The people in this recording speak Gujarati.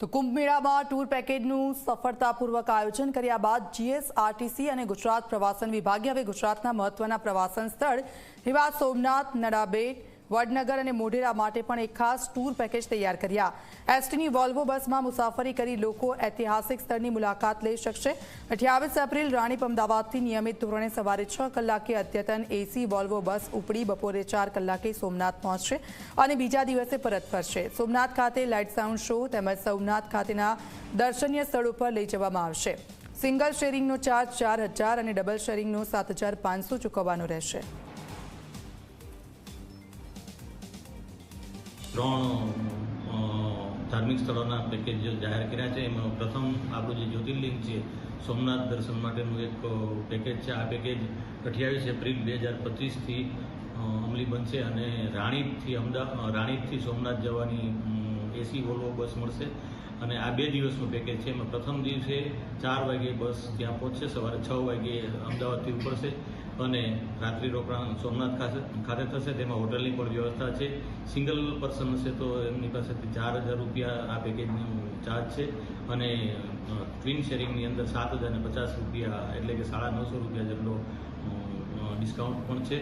તો કુંભ મેળામાં ટૂર પેકેજનું સફળતાપૂર્વક આયોજન કર્યા બાદ જીએસઆરટીસી અને ગુજરાત પ્રવાસન વિભાગે હવે ગુજરાતના મહત્વના પ્રવાસન સ્થળ એવા સોમનાથ, નડાબેટ, વડનગર અને મોઢેરા માટે પણ એક ખાસ ટૂર પેકેજ તૈયાર કર્યા। એસટીની વોલ્વો બસમાં મુસાફરી કરી લોકો ઐતિહાસિક સ્થળની મુલાકાત લઈ શકશે। 28 એપ્રિલ રાણીપ અમદાવાદથી નિયમિત ધોરણે સવારે 6 કલાકે અદ્યતન એસી વોલ્વો બસ ઉપડી બપોરે 4 કલાકે સોમનાથ પહોંચશે અને બીજા દિવસે પરત ફરશે। સોમનાથ ખાતે લાઇટ સાઉન્ડ શો તેમજ સોમનાથ ખાતેના દર્શનીય સ્થળો પર લઈ જવામાં આવશે। સિંગલ શેરિંગનો ચાર્જ 4000 અને ડબલ શેરિંગનો 7500 ચૂકવવાનો રહેશે। धार्मिक स्थलों पेकेज जाहिर कर्या है। एमां प्रथम आपणुं जे ज्योतिर्लिंग है सोमनाथ दर्शन माटेनुं एक पेकेज है। आ पेकेज 28 एप्रिल 2025 थी अमली बनशे अने राणीपथी सोमनाथ जवानी एसी वोल्वो बस मळशे અને આ 2 દિવસનું પેકેજ છે। એમાં પ્રથમ દિવસે 4 વાગે બસ ત્યાં પહોંચશે, સવારે 6 વાગે અમદાવાદથી ઉપડશે અને રાત્રિ રોકાણ સોમનાથ ખાતે થશે। તેમાં હોટલની પણ વ્યવસ્થા છે। સિંગલ પર્સન હશે તો એમની પાસેથી 4000 રૂપિયા આ પેકેજનું ચાર્જ છે અને ટ્વિન શેરિંગની અંદર 7050 રૂપિયા એટલે કે 950 રૂપિયા જેટલો ડિસ્કાઉન્ટ પણ છે।